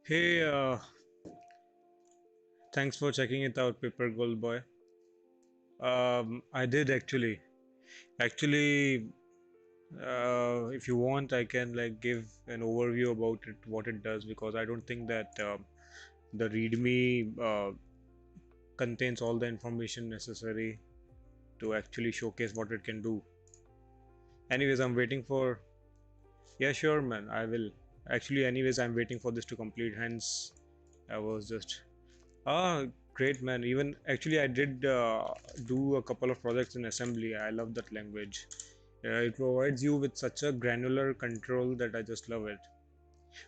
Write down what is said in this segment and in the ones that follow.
Hey, thanks for checking it out, Paper Gold Boy. I did actually. Actually, if you want, I can like give an overview about it, what it does, because I don't think that the README contains all the information necessary to actually showcase what it can do. Anyways, I'm waiting for. Yeah, sure, man. I will. Actually, anyways, I'm waiting for this to complete. Hence, I was just great man. Even actually, I did do a couple of projects in assembly. I love that language. It provides you with such a granular control that I just love it.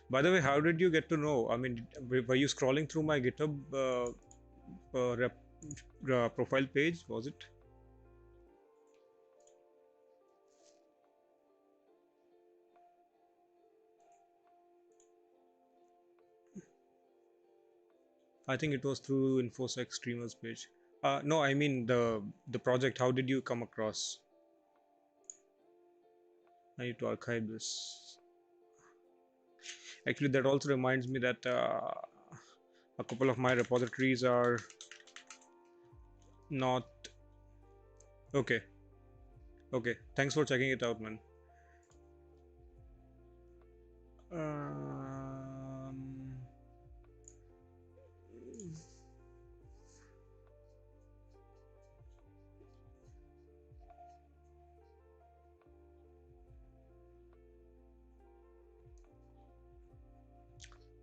By the way, how did you get to know? I mean, were you scrolling through my GitHub profile page? Was it? I think it was through InfoSec streamers page. No, I mean the project. How did you come across? I need to archive this. Actually, that also reminds me that a couple of my repositories are not okay. Okay, thanks for checking it out, man. Um,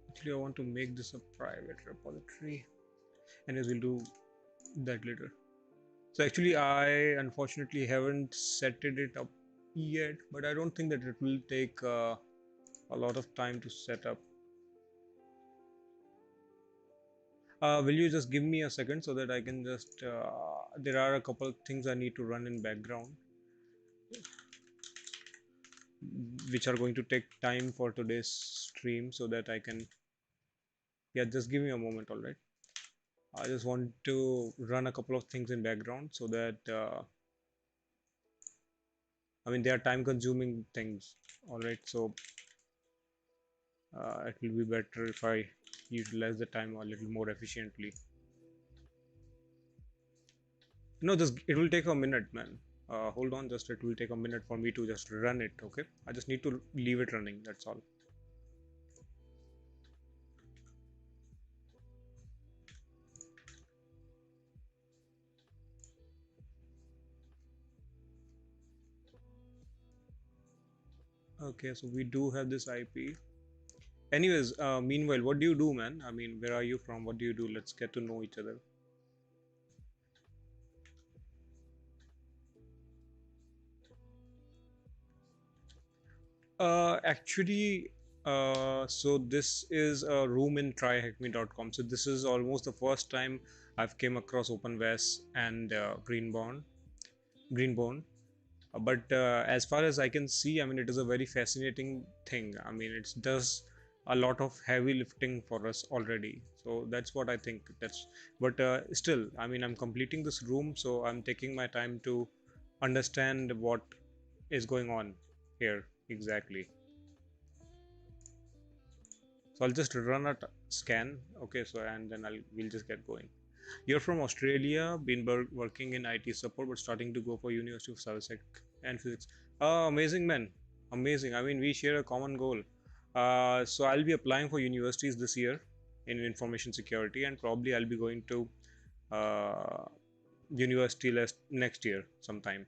Actually, I want to make this a private repository, and we'll do that later. So actually, I unfortunately haven't set it up yet, but I don't think that it will take a lot of time to set up. Will you just give me a second so that I can just? There are a couple of things I need to run in background, which are going to take time for today's stream, so that I can. Yeah, just give me a moment, all right? I just want to run a couple of things in background so that I mean they are time consuming things, all right? So it will be better if I utilize the time a little more efficiently. No, just it will take a minute, man. Hold on, just it will take a minute for me to just run it. Okay, I just need to leave it running. That's all. Okay, so we do have this IP. Anyways, meanwhile, what do you do, man? I mean, where are you from? What do you do? Let's get to know each other. Actually, so this is a room in tryhackme.com. So this is almost the first time I've came across OpenVAS and Greenbone. But as far as I can see, I mean, it is a very fascinating thing. I mean, it does a lot of heavy lifting for us already. So that's what I think. But still, I mean, I'm completing this room, so I'm taking my time to understand what is going on here exactly. So I'll just run a scan. Okay, so and then we'll just get going. You're from Australia, been working in IT support, but starting to go for University of Sussex and physics. Oh, amazing, man! Amazing. I mean, we share a common goal. So I'll be applying for universities this year in information security, and probably I'll be going to uh, university next year sometime.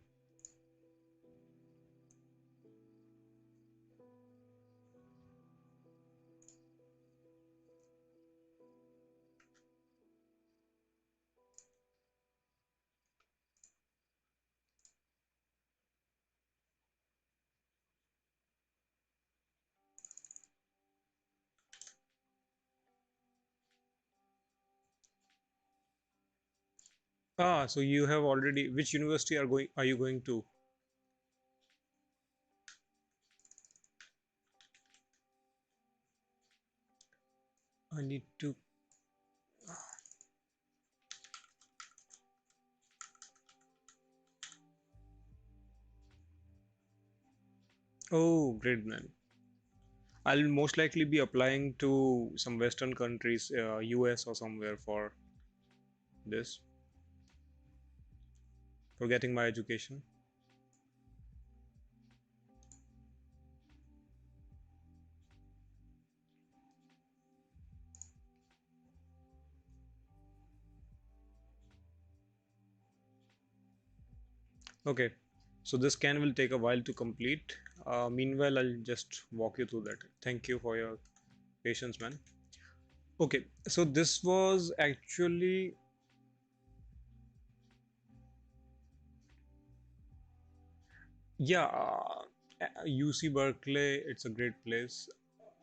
Ah, so you have already. Which university are you going to? I need to. Oh, great, man. I'll most likely be applying to some Western countries, US or somewhere for this, for getting my education. Okay, so this scan will take a while to complete. Meanwhile, I'll just walk you through that. Thank you for your patience, man. Okay, so this was actually, yeah, UC Berkeley, it's a great place.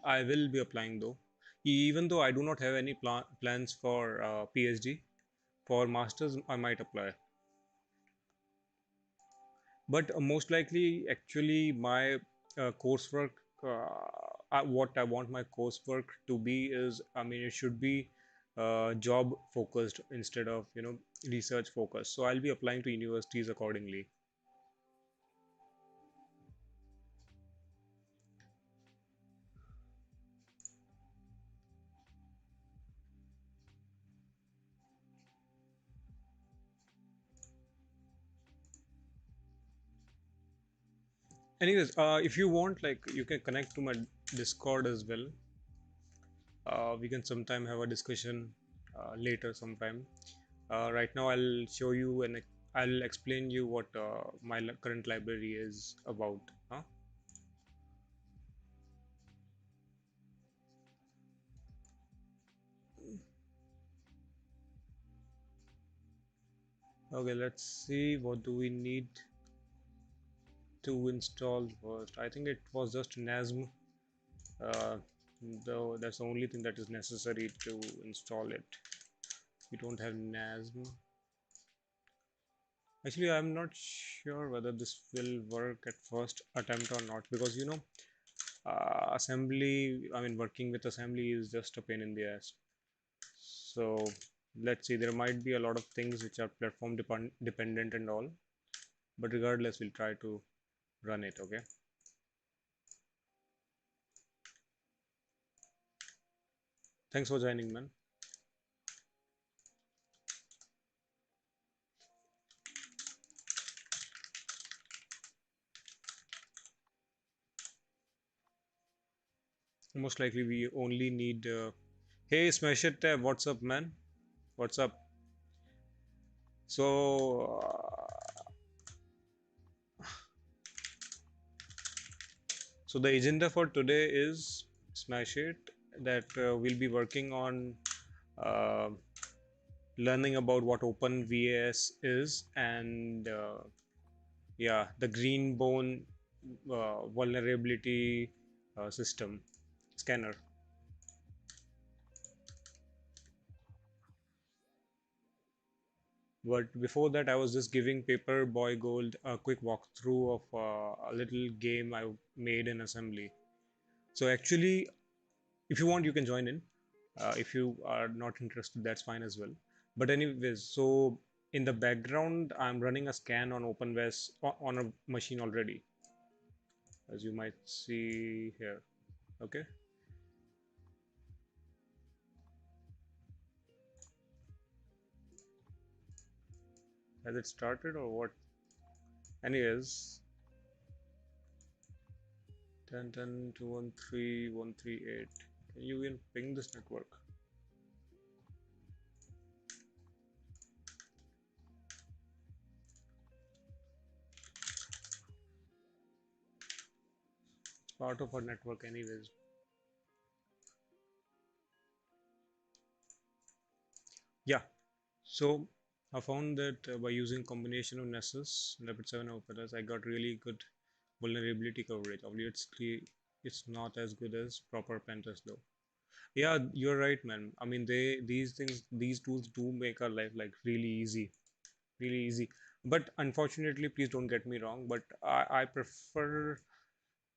I will be applying though. Even though I do not have any plans for PhD, for masters, I might apply. But most likely, actually, my coursework, what I want my coursework to be is, I mean, it should be job focused instead of, research focused. So I'll be applying to universities accordingly. Anyways, if you want, like, you can connect to my Discord as well. We can sometime have a discussion later sometime. Right now, I'll show you and I'll explain you what my current library is about. Huh? Okay, let's see. What do we need to install first? I think it was just NASM. Uh, though that's the only thing that is necessary to install it. We don't have NASM. Actually, I'm not sure whether this will work at first attempt or not, because assembly, I mean, working with assembly is just a pain in the ass. So let's see, there might be a lot of things which are platform dependent and all, but regardless, we'll try to run it. Okay. Thanks for joining, man. Most likely, we only need. Hey, Smash It Tab, what's up, man? What's up? So, so the agenda for today is Smash It, that we'll be working on uh, learning about what OpenVAS is, and yeah, the Greenbone vulnerability system scanner. But before that, I was just giving Paper Boy Gold a quick walkthrough of a little game I made in assembly. So actually, if you want, you can join in. If you are not interested, that's fine as well. But anyways, so in the background, I'm running a scan on OpenVAS on a machine already, as you might see here. Okay. Has it started or what? Anyways, 10.10.213.138. Can you even ping this network? It's part of our network anyways. Yeah. So I found that by using combination of Nessus and Rapid 7 operators, I got really good vulnerability coverage. Obviously, it's not as good as proper pentest though. Yeah, you're right, man. I mean, these things, these tools do make our life like really easy. But unfortunately, please don't get me wrong, but I prefer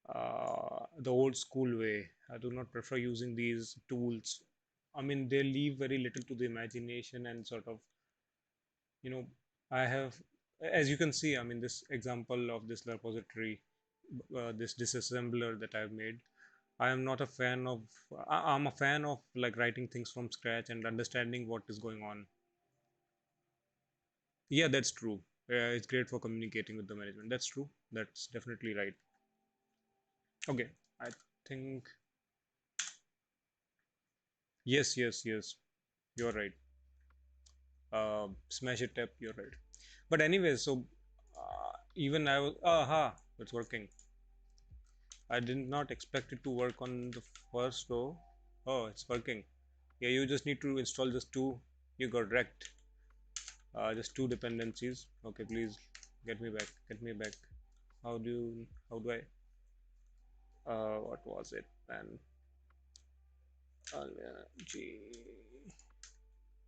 the old school way. I do not prefer using these tools. I mean, they leave very little to the imagination and sort of, you know, I have, as you can see, I mean, this example of this repository, this disassembler that I've made. I am not a fan of. I'm a fan of like writing things from scratch and understanding what is going on. Yeah, that's true. It's great for communicating with the management. That's true. That's definitely right. Okay, I think yes, yes, yes. You're right. Smash it tap. You're right. But anyway, so even I was. Aha, it's working. I did not expect it to work on the first row. Oh, it's working. Yeah, you just need to install just two. You got wrecked. Just two dependencies. Okay, please get me back. Get me back. How do I? What was it? Man, gee,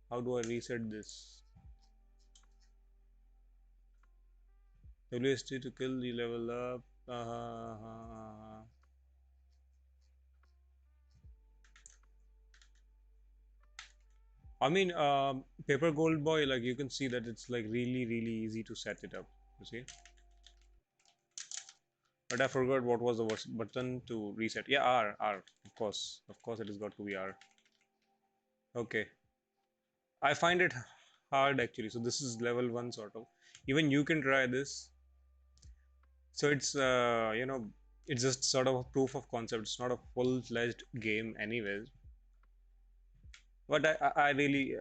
how do I reset this? WST to kill the level up. I mean, Paper Gold Boy, like you can see that it's like really, really easy to set it up. You see, but I forgot what was the button to reset. Yeah, R. Of course, it has got to be R. Okay, I find it hard actually. So this is level one sort of. Even you can try this. So it's it's just sort of a proof of concept. It's not a full-fledged game, anyways. But I really,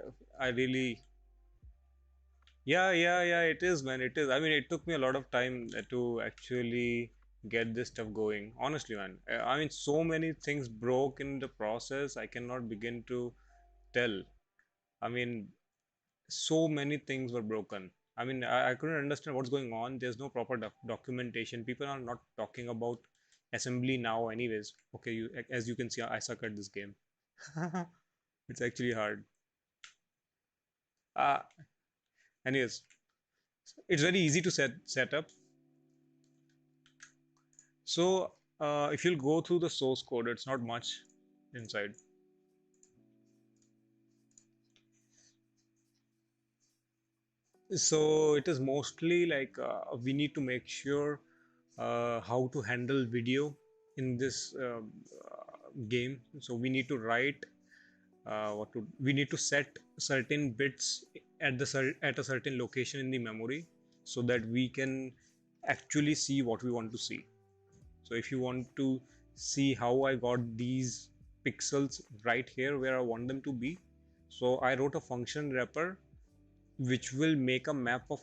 yeah, it is, man. It is. I mean, it took me a lot of time to actually get this stuff going. Honestly, man. I mean, so many things broke in the process. I cannot begin to tell. I mean, so many things were broken. I mean, I couldn't understand what's going on. There's no proper documentation. People are not talking about assembly now, anyways. Okay, as you can see, I suck at this game. It's actually hard. Uh, Anyways, it's very easy to set up. So if you'll go through the source code, it's not much inside. So it is mostly like we need to make sure how to handle video in this game. So we need to write we need to set certain bits at at a certain location in the memory so that we can actually see what we want to see. So if you want to see how I got these pixels right here where I want them to be, so I wrote a function wrapper which will make a map of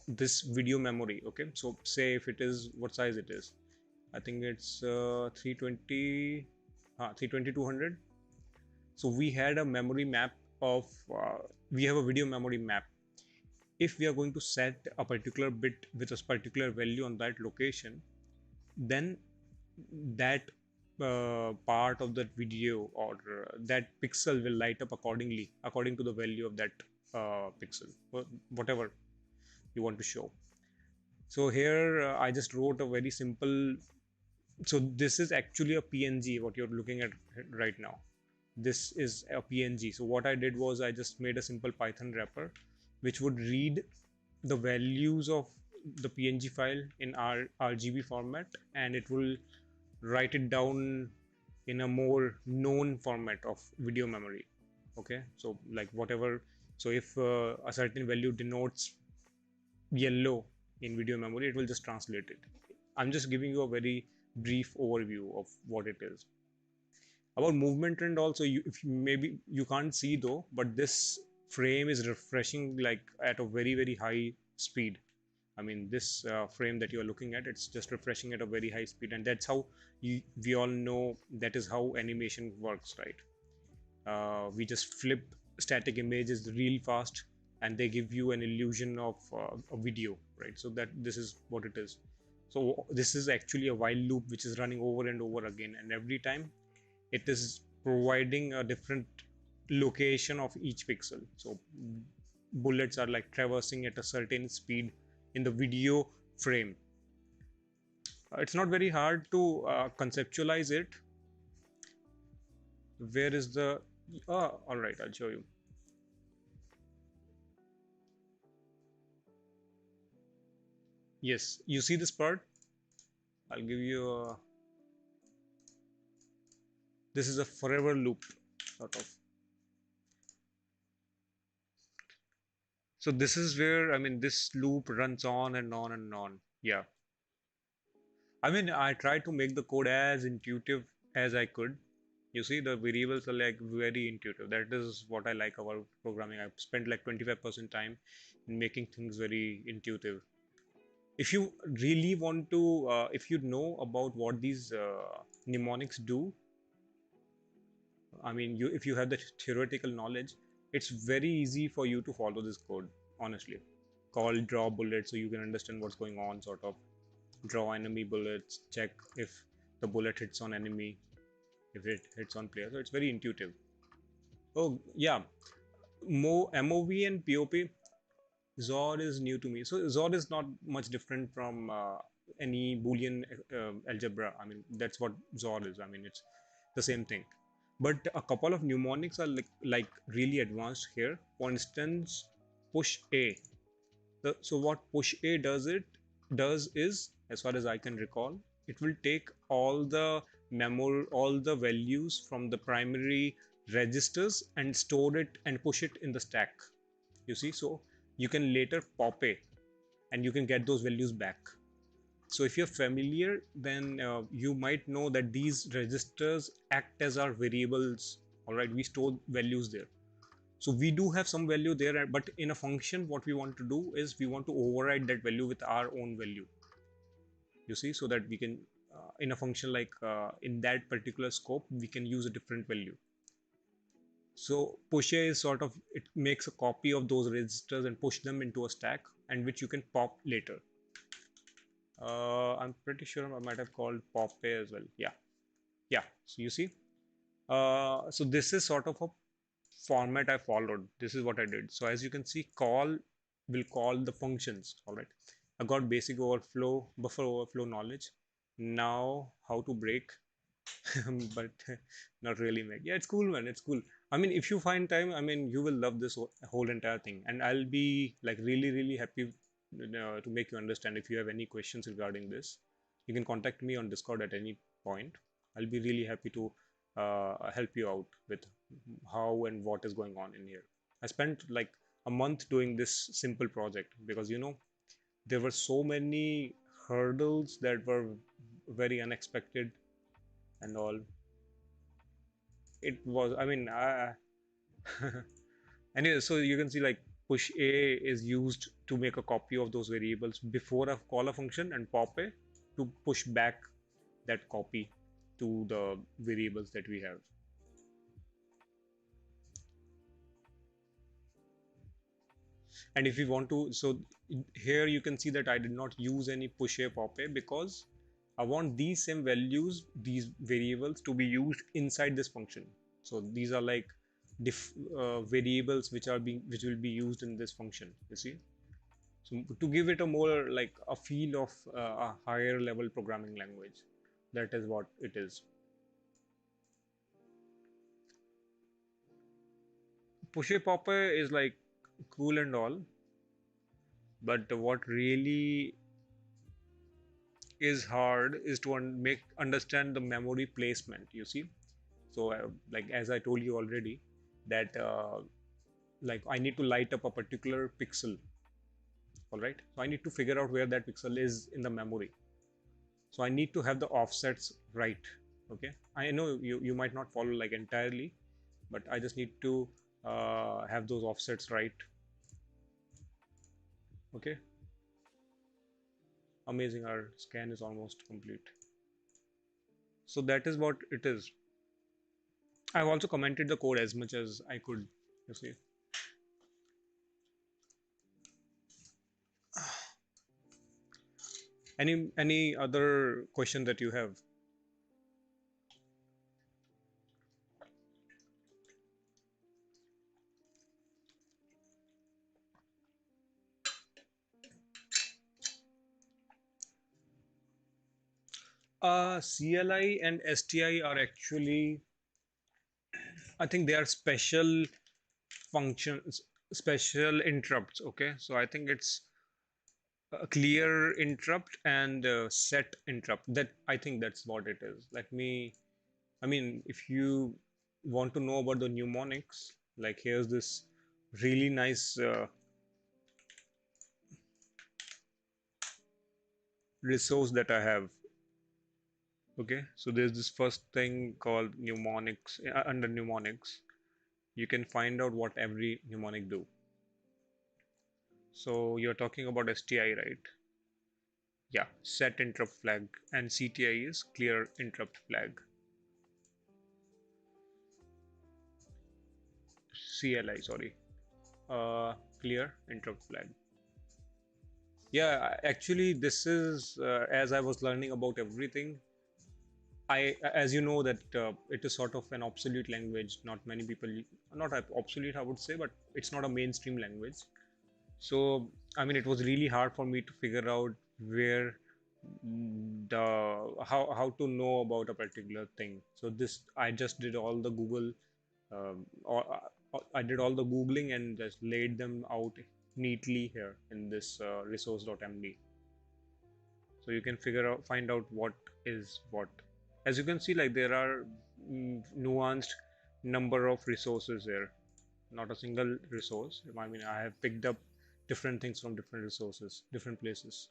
this video memory. Okay, so say if it is what size it is, I think it's 320, 320 200. So we had a memory map of we have a video memory map. If we are going to set a particular bit with a particular value on that location, then that part of that video or that pixel will light up accordingly according to the value of that pixel, whatever you want to show. So here I just wrote a very simple. So this is actually a PNG what you're looking at right now. This is a PNG. So what I did was I just made a simple Python wrapper which would read the values of the PNG file in our RGB format, and it will write it down in a more known format of video memory. Okay, so like whatever. So if a certain value denotes yellow in video memory, it will just translate it. I'm just giving you a very brief overview of what it is. About movement trend also, if maybe you can't see though, but this frame is refreshing like at a very high speed. I mean, this frame that you are looking at, it's just refreshing at a very high speed, and that's how we all know that is how animation works, right? We just flip static images real fast, and they give you an illusion of a video, right? So that this is what it is. So this is actually a while loop which is running over and over again, and every time it is providing a different location of each pixel. So bullets are like traversing at a certain speed in the video frame. It's not very hard to conceptualize it. Where is the all right, I'll show you. Yes, you see this part. I'll give you a This is a forever loop, sort of. So this is where, I mean, this loop runs on and on and on. Yeah. I mean, I tried to make the code as intuitive as I could. You see, the variables are like very intuitive. That is what I like about programming. I've spent like 25% time in making things very intuitive. If you really want to, if you know about what these mnemonics do, I mean, if you have the theoretical knowledge, it's very easy for you to follow this code, honestly. Call draw bullet so you can understand what's going on, sort of. Draw enemy bullets, check if the bullet hits on enemy, if it hits on player. So it's very intuitive. Oh, yeah. MOV and POP, Zor is new to me. So Zor is not much different from any Boolean algebra. I mean, that's what Zor is. I mean, it's the same thing. But a couple of mnemonics are like really advanced here. For instance, push A. So what push A does is, as far as I can recall, it will take all the memory, all the values from the primary registers and store it and push it in the stack. You see, so you can later pop A and you can get those values back. So if you're familiar, then you might know that these registers act as our variables. All right, we store values there. So we do have some value there, but in a function, what we want to do is we want to override that value with our own value. You see, so that we can, in a function like in that particular scope, we can use a different value. So push A is sort of, it makes a copy of those registers and push them into a stack, and which you can pop later. I'm pretty sure I might have called pop A as well. Yeah, yeah. So you see, so this is sort of a format I followed. This is what I did. So as you can see, call will call the functions. All right. I got basic overflow, buffer overflow knowledge. Now how to break, but not really make. Yeah, it's cool, man. It's cool. I mean, if you find time, I mean, you will love this whole entire thing, and I'll be like really, really happy to make you understand. If you have any questions regarding this, you can contact me on Discord at any point. I'll be really happy to help you out with how and what is going on in here. I spent like a month doing this simple project because there were so many hurdles that were very unexpected and all. It was, I mean, anyway, so you can see like push A is used to make a copy of those variables before a call a function, and pop A to push back that copy to the variables that we have. And if we want to, so here you can see that I did not use any push A pop A because I want these same values, these variables to be used inside this function. So these are like variables which will be used in this function. You see, so to give it a more like a feel of a higher level programming language, that is what it is. Push A pop A is like cool and all, but what really is hard is to make understand the memory placement. You see, so like as I told you already, that like I need to light up a particular pixel. All right, so I need to figure out where that pixel is in the memory. So I need to have the offsets right. Okay, I know you might not follow like entirely, but I just need to have those offsets right. Okay, amazing, our scan is almost complete. So that is what it is. I've also commented the code as much as I could, you see. Any other question that you have? CLI and STI are actually, I think they are special functions, special interrupts. Okay, so I think it's a clear interrupt and set interrupt. That I think that's what it is. Let me I mean, if you want to know about the mnemonics, like here's this really nice resource that I have. Okay, so there's this first thing called mnemonics. Under mnemonics, you can find out what every mnemonic do. So you're talking about STI, right? Yeah, set interrupt flag, and CTI is clear interrupt flag. CLI, sorry, clear interrupt flag. Yeah, actually, this is as I was learning about everything. As you know, that it is sort of an obsolete language. Not many people, not obsolete, I would say, but it's not a mainstream language. So, I mean, it was really hard for me to figure out where how to know about a particular thing. So this I just did all the Google, or I did all the Googling and just laid them out neatly here in this resource.md. So you can find out what is what. As you can see, like there are nuanced number of resources here, not a single resource. I mean, I have picked up different things from different resources, different places.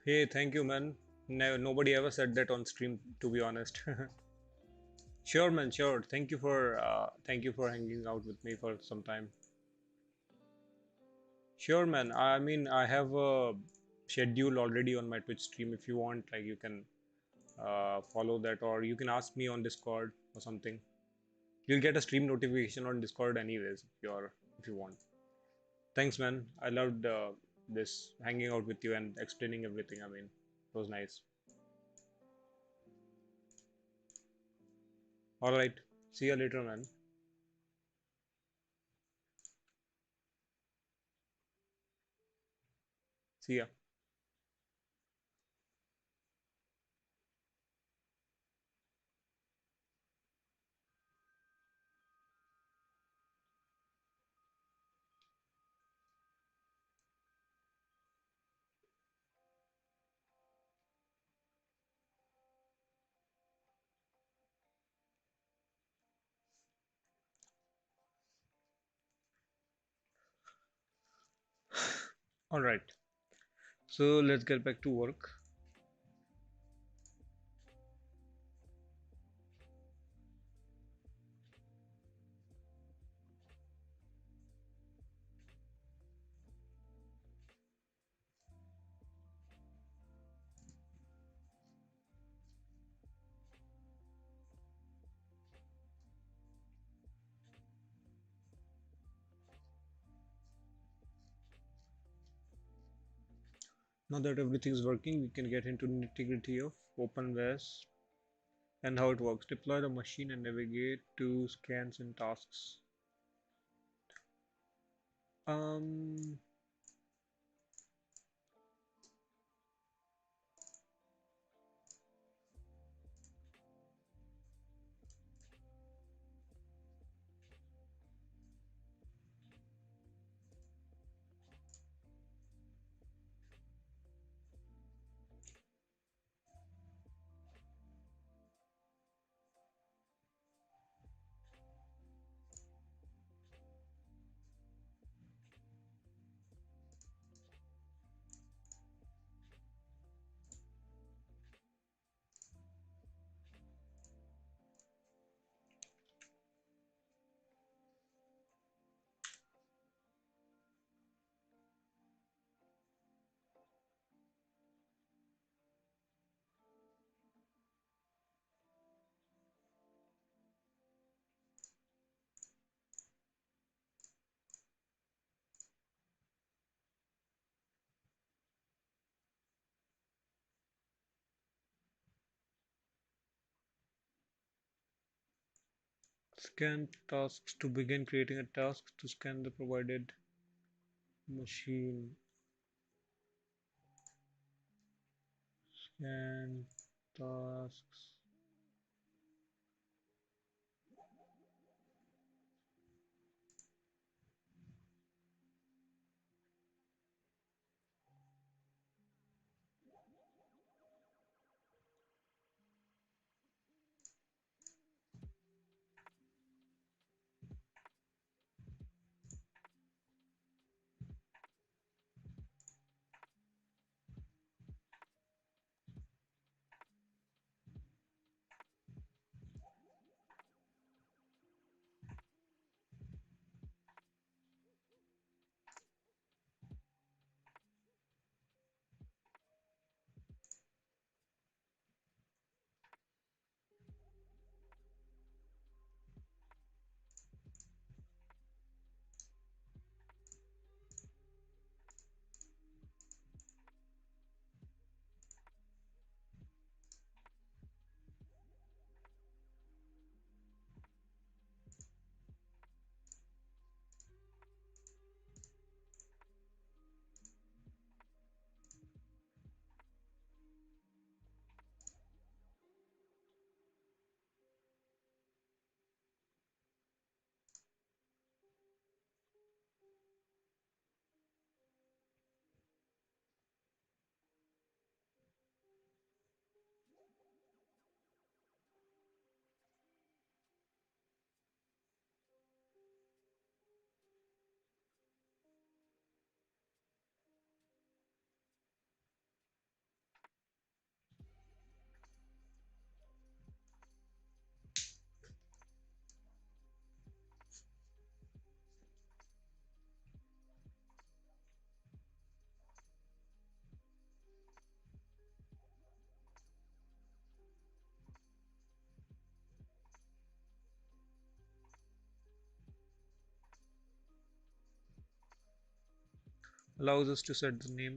Hey, thank you, man. No, nobody ever said that on stream, to be honest. Sure, man, sure. Thank you for hanging out with me for some time. Sure, man. I mean, I have a schedule already on my Twitch stream. If you want, like, you can follow that, or you can ask me on Discord or something. You'll get a stream notification on Discord anyways if you want. Thanks, man. I loved this hanging out with you and explaining everything. I mean, it was nice. All right. See you later, man. See ya. All right. So let's get back to work. Now that everything is working, we can get into nitty-gritty of OpenVS and how it works. Deploy the machine and navigate to scans and tasks. Um, Scan tasks to begin creating a task to scan the provided machine. Scan tasks. allows us to set the name.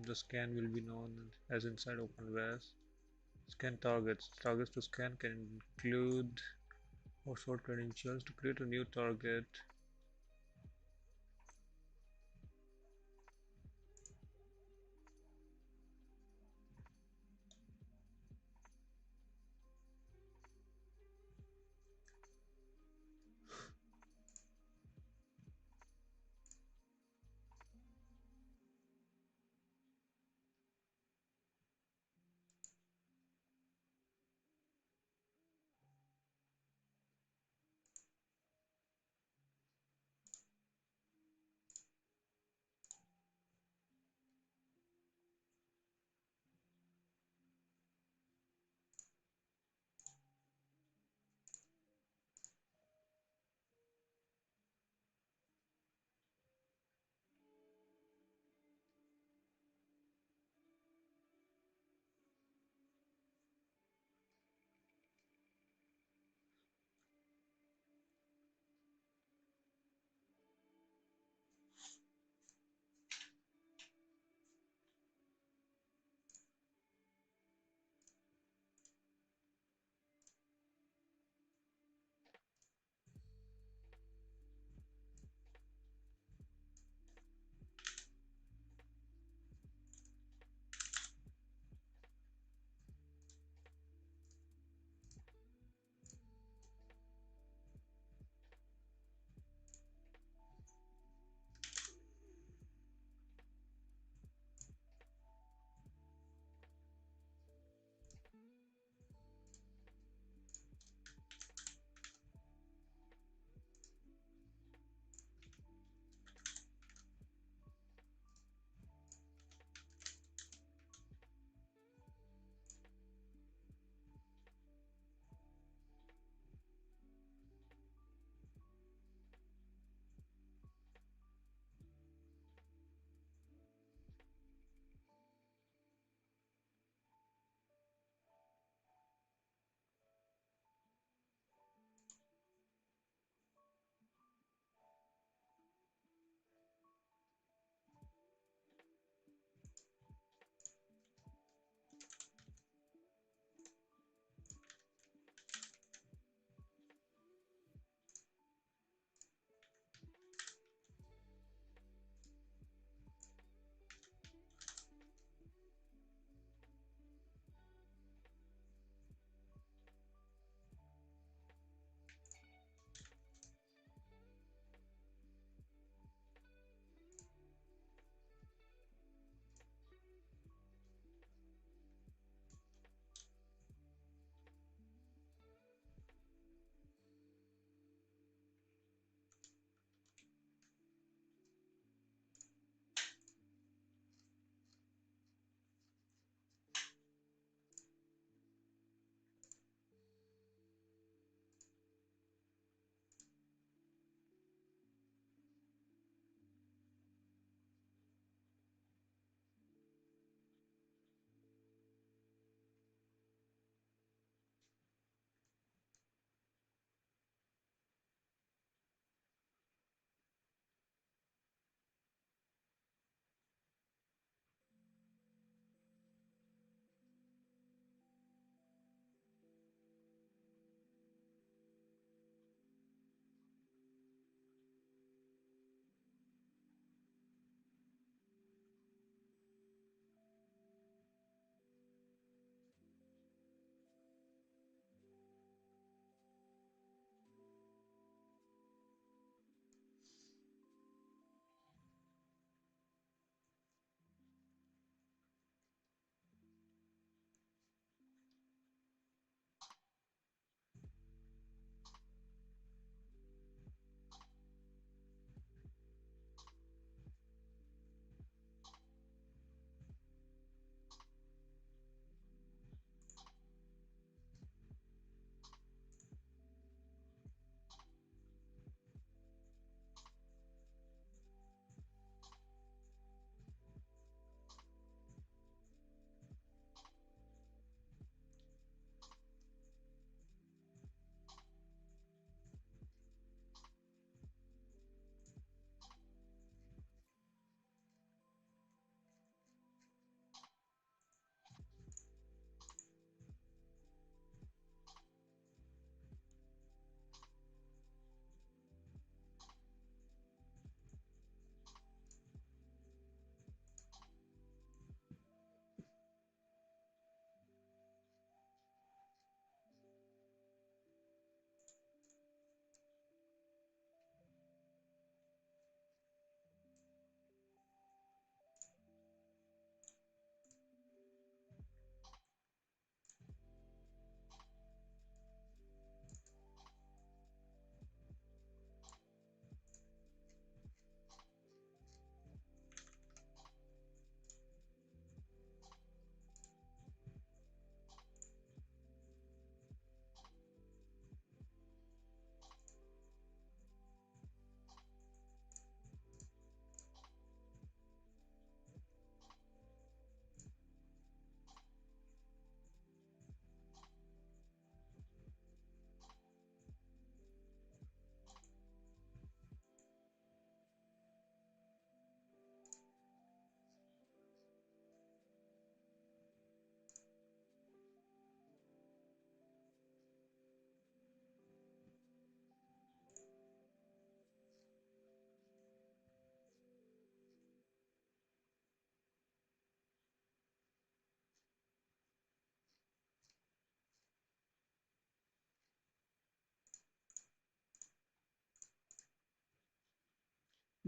The scan will be known as inside OpenVAS. Scan targets. Targets to scan can include or short credentials. To create a new target,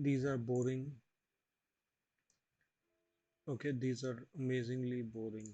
These are boring. Okay, these are amazingly boring.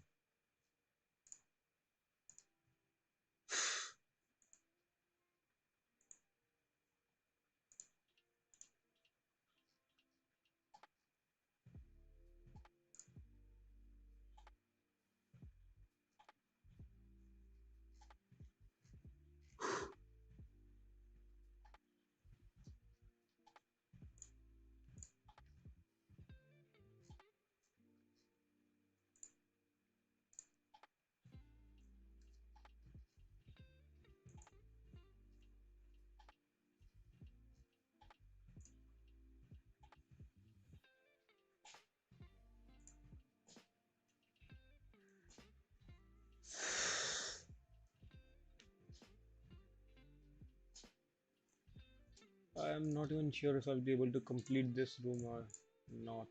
I'm not even sure if I'll be able to complete this room or not.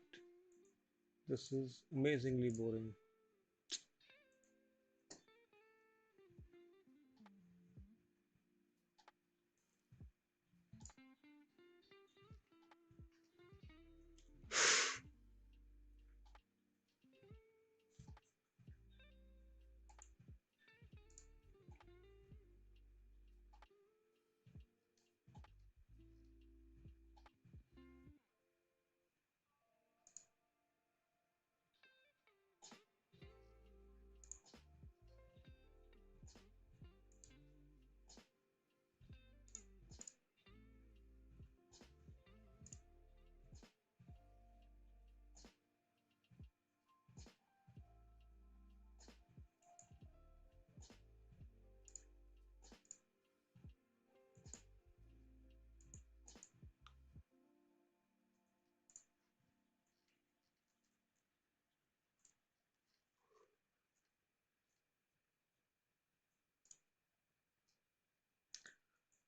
This is amazingly boring.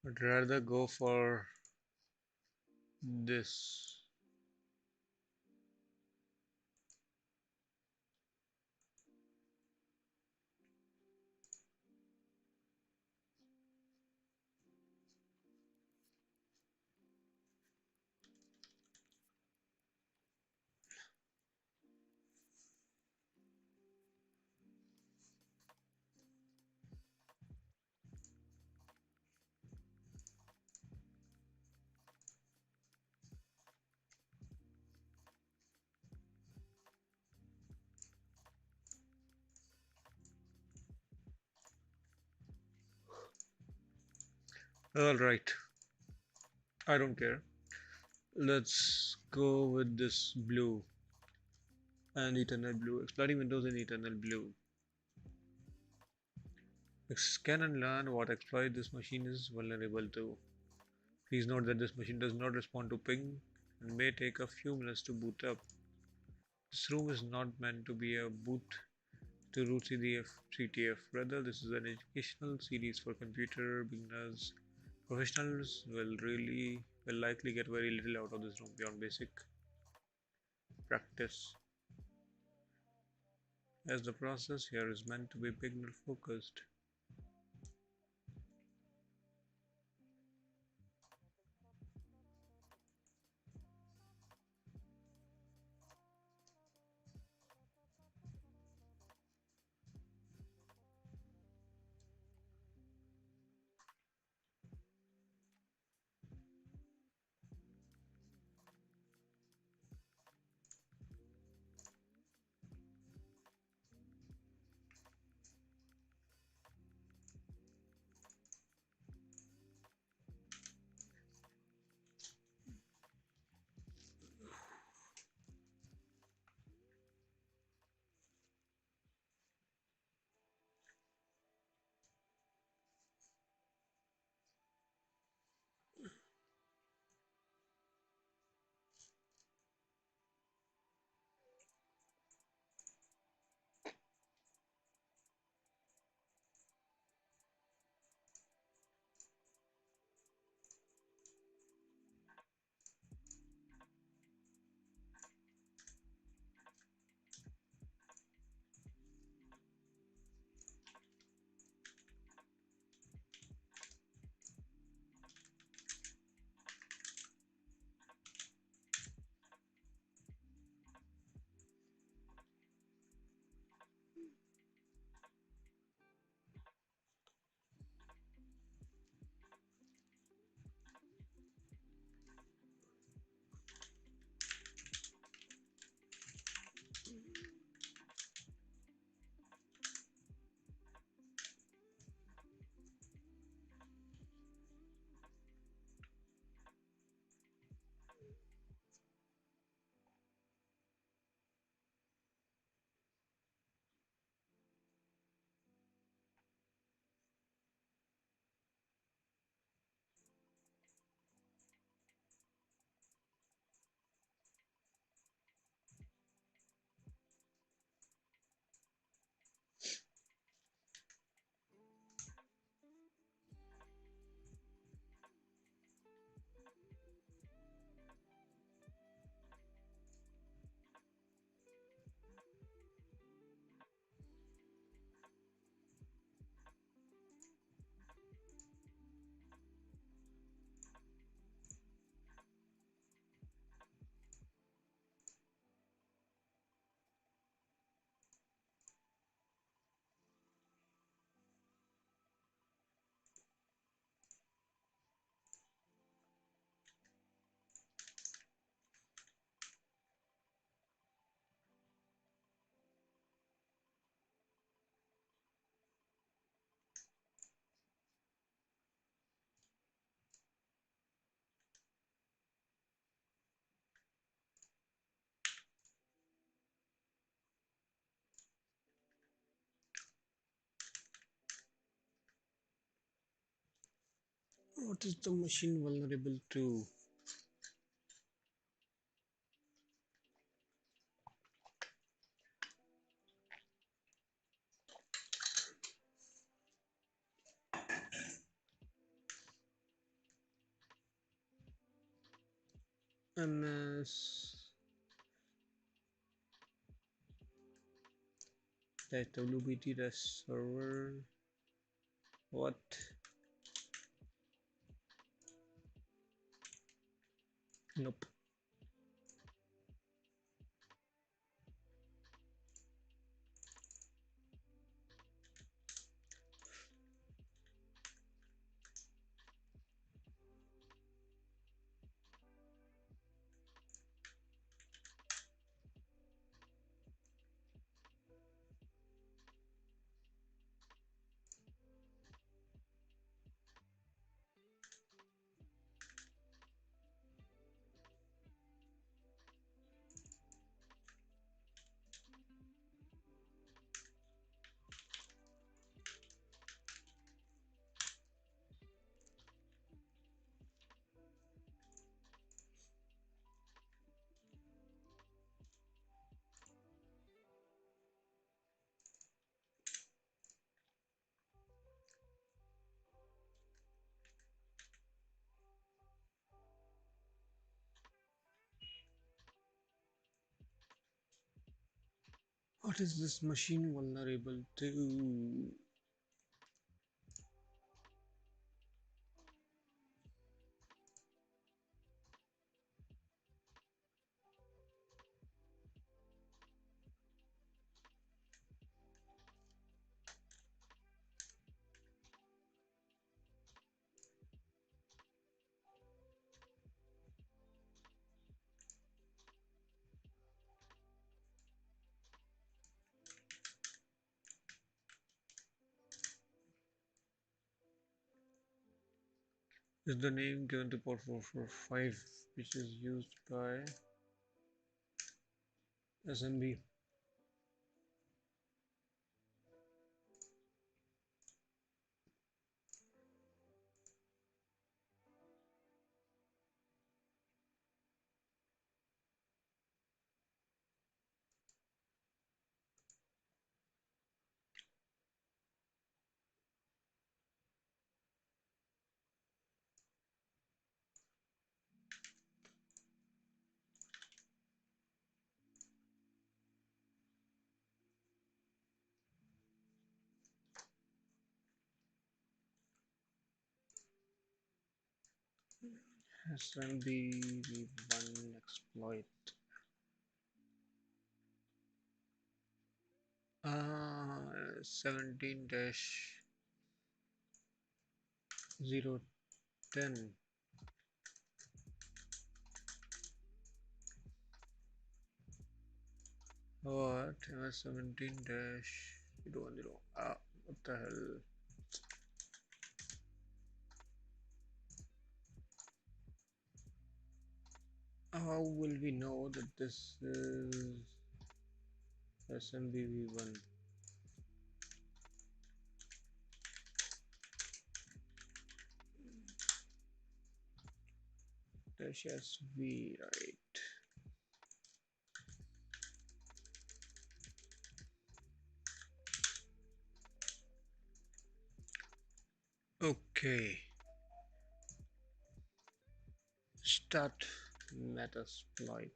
I'd rather go for this. Alright, I don't care. Let's go with this blue and eternal blue. Exploring windows in eternal blue. Scan and learn what exploit this machine is vulnerable to. Please note that this machine does not respond to ping and may take a few minutes to boot up. This room is not meant to be a boot to root CDF, CTF. Rather, this is an educational series for computer beginners. Professionals will likely get very little out of this room beyond basic practice, as the process here is meant to be beginner focused. What is the machine vulnerable to? MS that WBT rest server. What? Nope. What is this machine vulnerable to? Is the name given to port 445 which is used by SMB? SMB v1 exploit. 17 010. What? MS 17 010. What the hell? How will we know that this is SMBV1? Dash SV, right? Okay. Start Metasploit.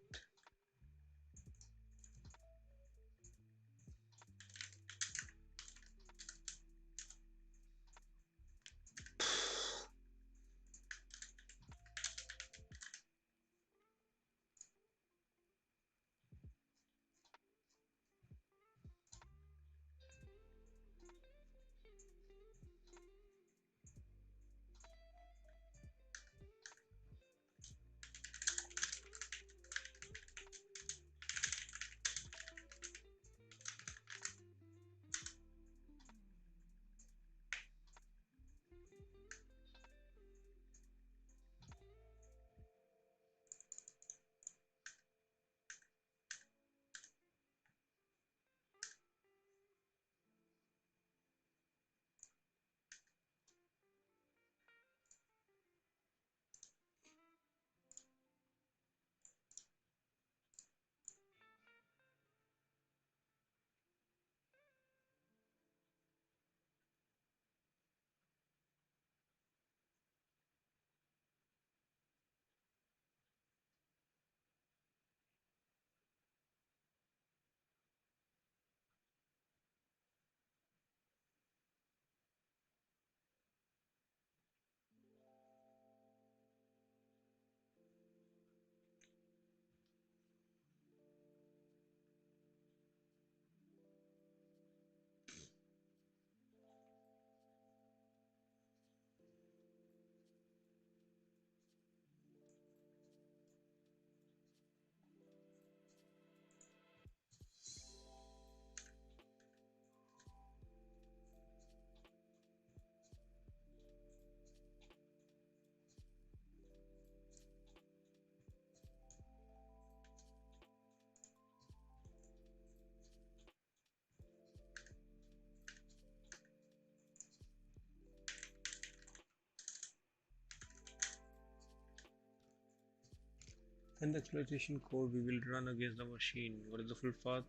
And the exploitation code we will run against the machine. What is the full path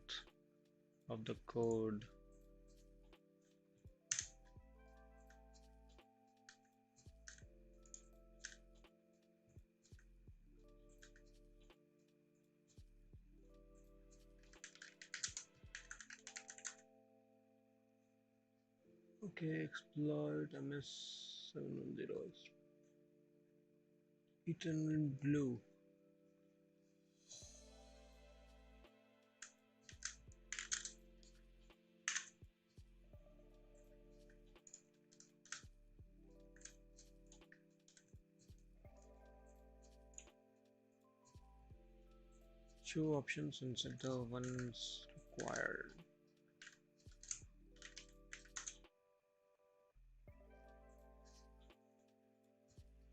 of the code? Okay, exploit MS710 eternal blue. Show options and set the ones required.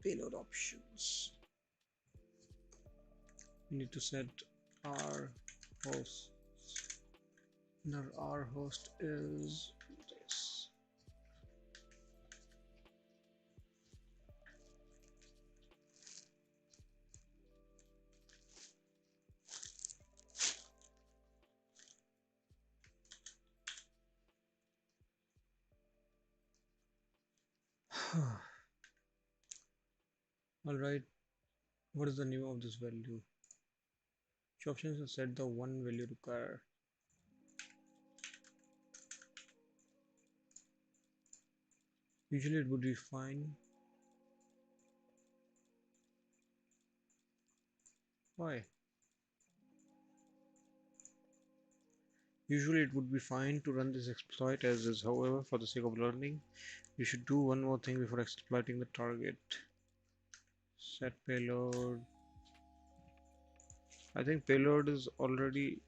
Payload options. We need to set our host. And our host is this. Alright, what is the name of this value? Show options and set the one value required. Usually it would be fine. Why? Usually it would be fine to run this exploit as is. However, for the sake of learning, you should do one more thing before exploiting the target. Set payload. I think payload is already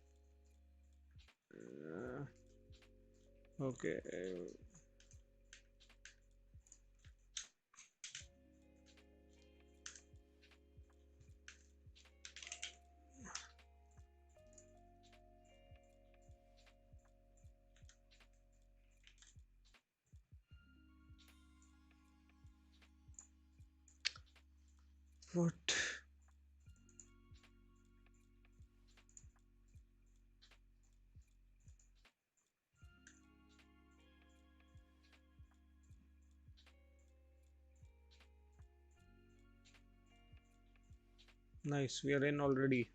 okay. What? Nice, we are in already.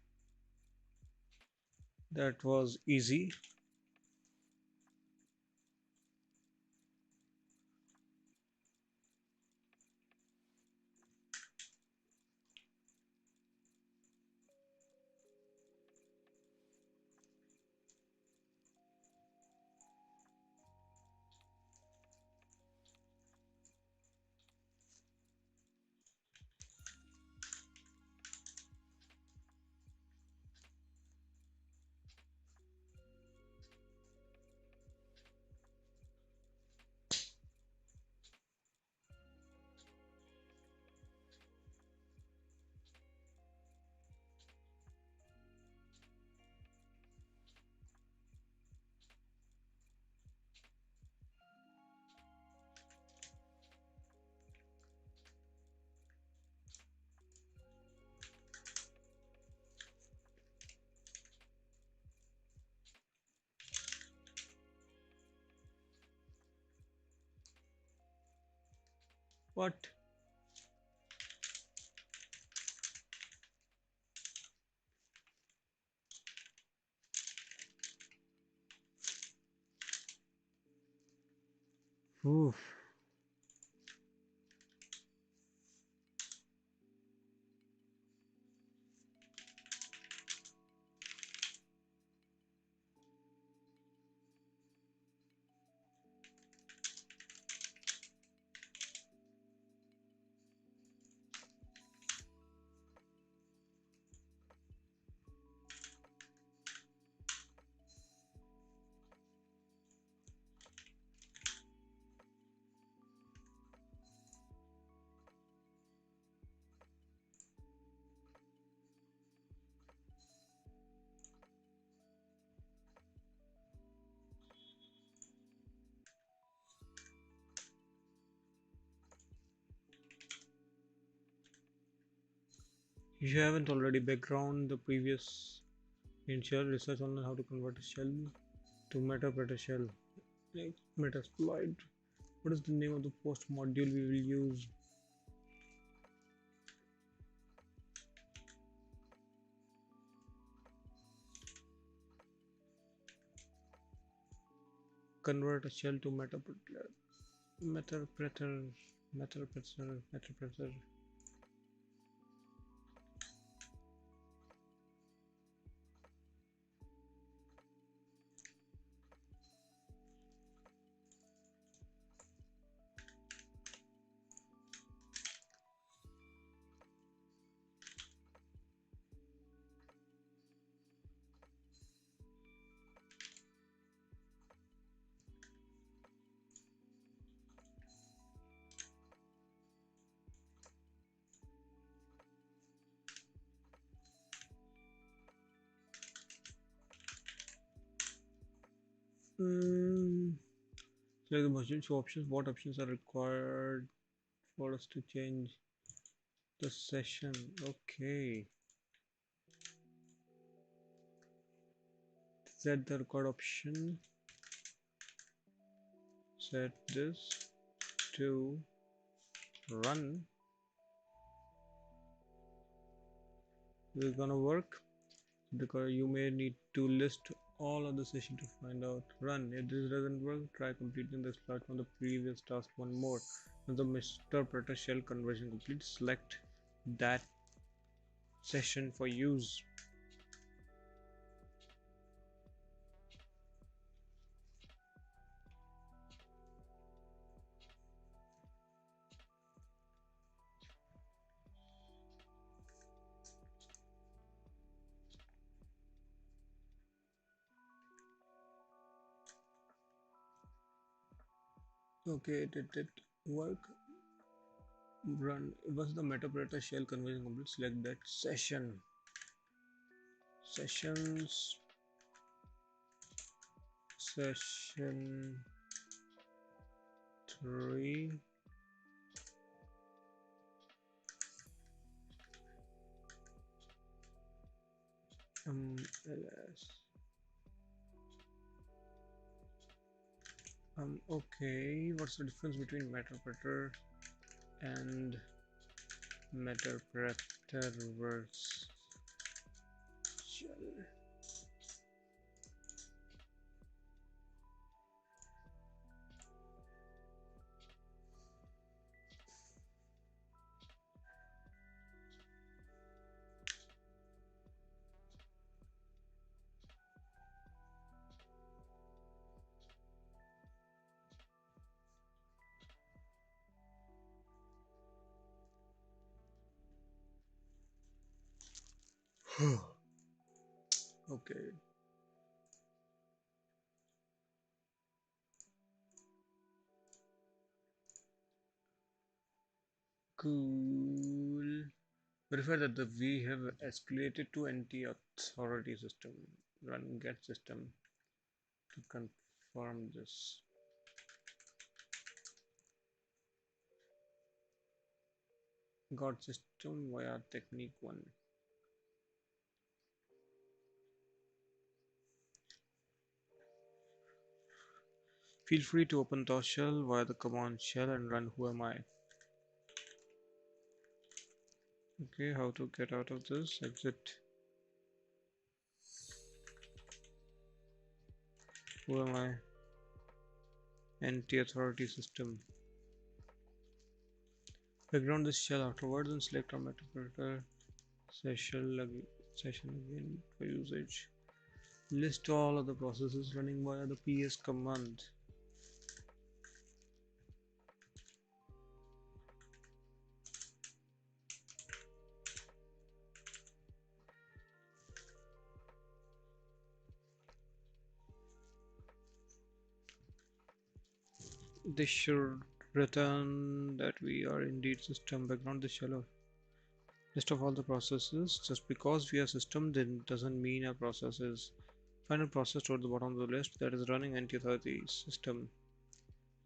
That was easy. What? Oof. If you haven't already, background the previous in shell research on how to convert a shell to Metapreta shell. Like Metasploit. What is the name of the post module we will use? Convert a shell to Metapreta. Metapreter. Metapreter. Metapreter. Select the machine show options. What options are required for us to change the session? Okay. Set the record option. Set this to run. This is gonna work because you may need to list all of the session to find out run. If this doesn't work, try completing the exploit from the previous task one more. When the Metapreta shell conversion complete, select that session for use. Okay, did it work? Run. Once the Metapreta shell conversion complete, select that session. Sessions. Session 3. ls. Okay, what's the difference between Metapreta and Metapreterverse shell? Okay. Cool. Verify that we have escalated to anti-authority system. Run get system to confirm this. Got system via technique 1. Feel free to open the shell via the command shell and run who am I. Okay, how to get out of this? Exit. Who am I? Anti-authority system. Background this shell afterwards and select our Metapreta session again for usage. List all of the processes running via the ps command. This should return that we are indeed system. Background the shell of list of all the processes. Just because we are system then doesn't mean our process is final process toward the bottom of the list that is running anti-authority system.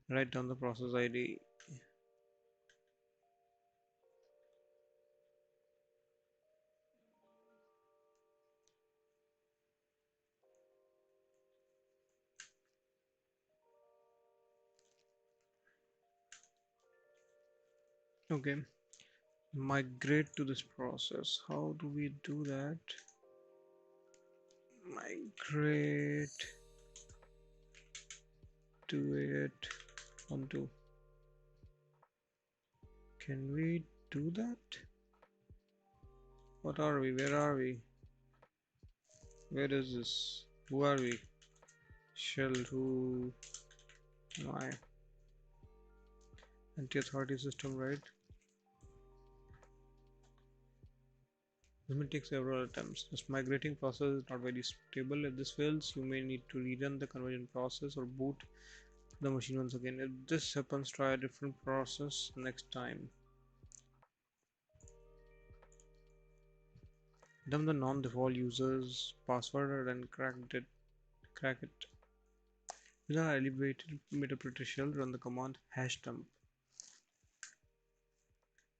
Write down the process ID. Okay, migrate to this process. How do we do that? Migrate to it onto. Can we do that? What are we? Where are we? Where is this? Who are we? Shell, who am I? Anti-authority system, right? This may take several attempts. This migrating process is not very stable. If this fails, you may need to rerun the conversion process or boot the machine once again. If this happens, try a different process next time. Dump the non-default user's password and crack it. With an elevated interpreter shell, run the command #dump.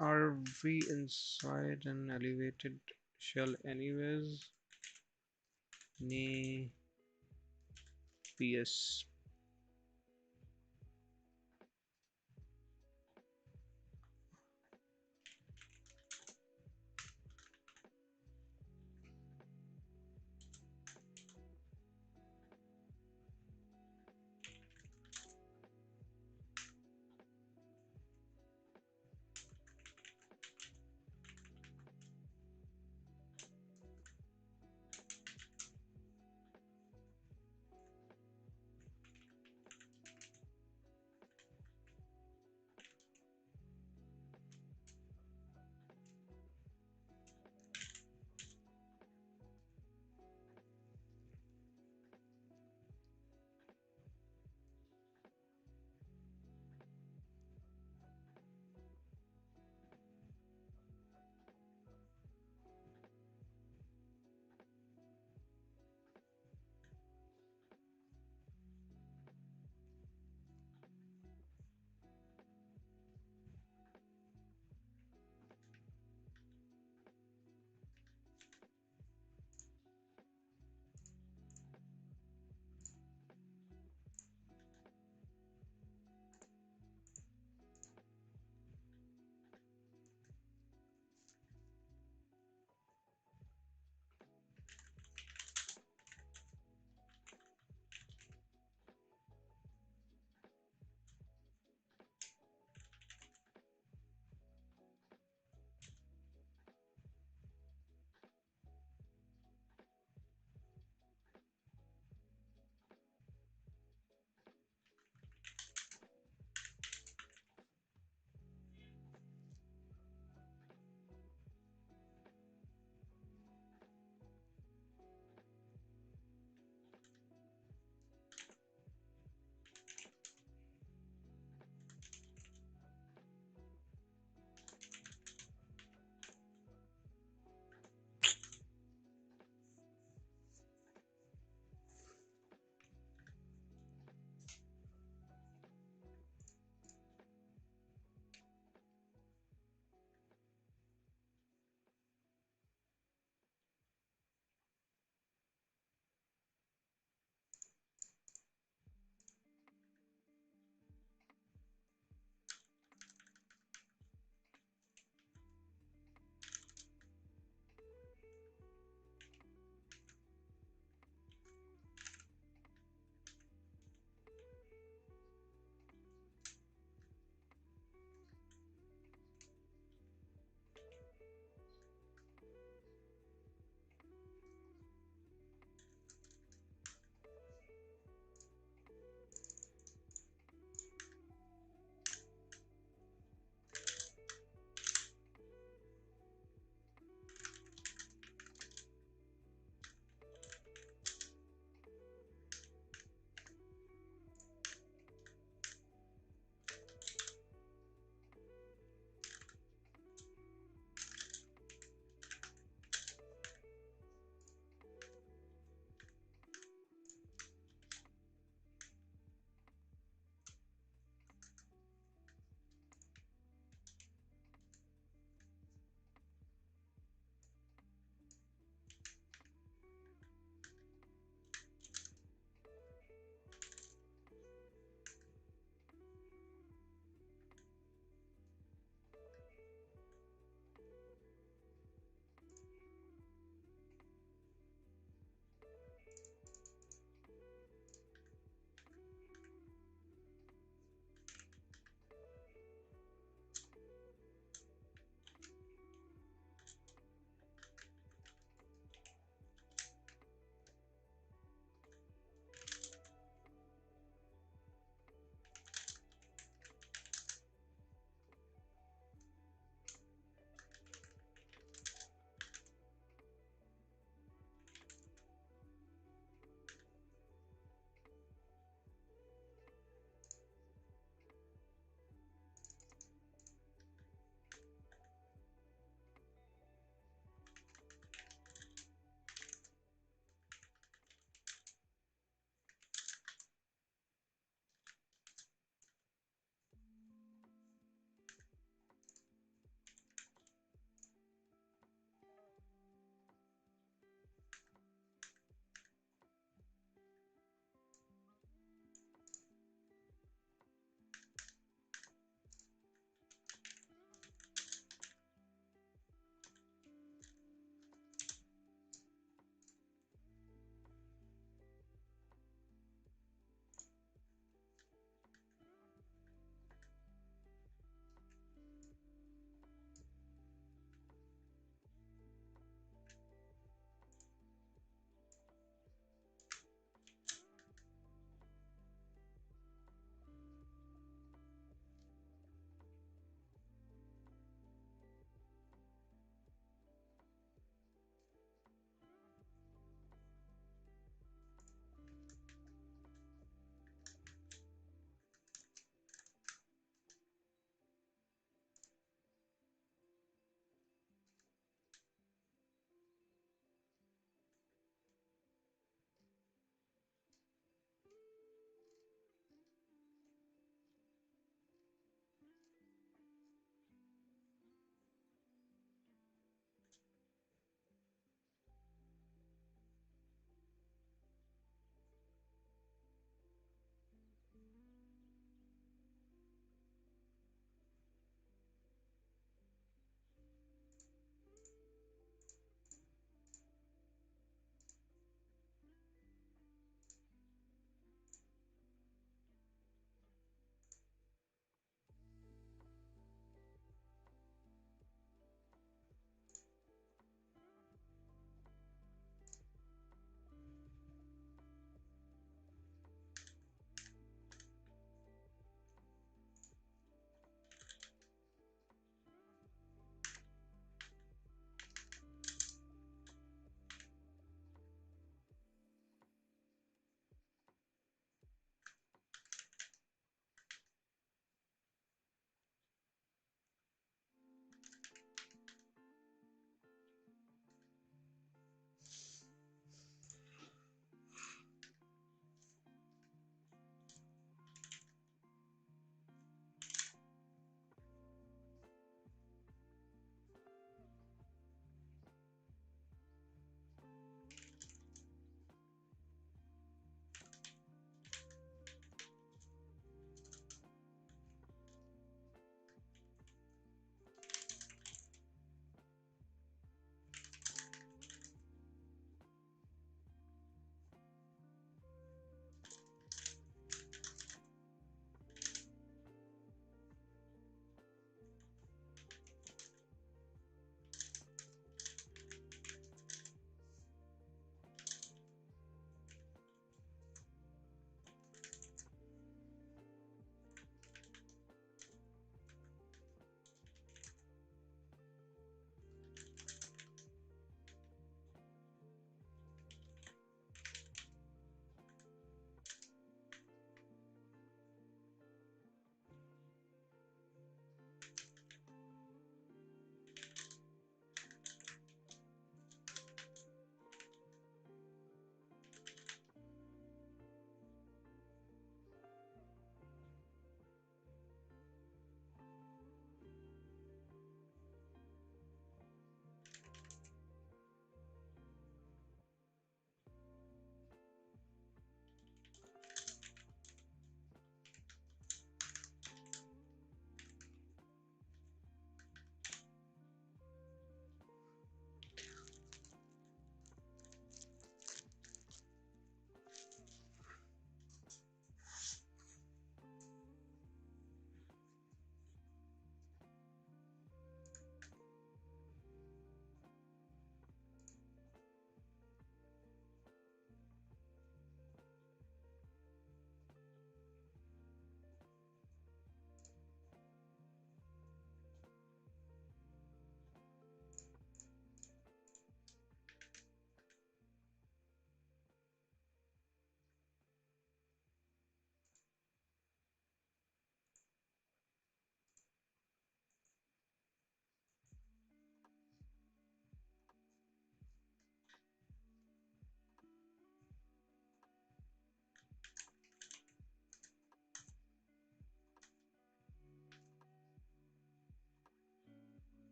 Are we inside an elevated shell anyways? Nee. PS.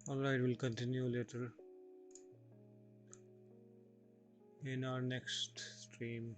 Alright, we'll continue later in our next stream.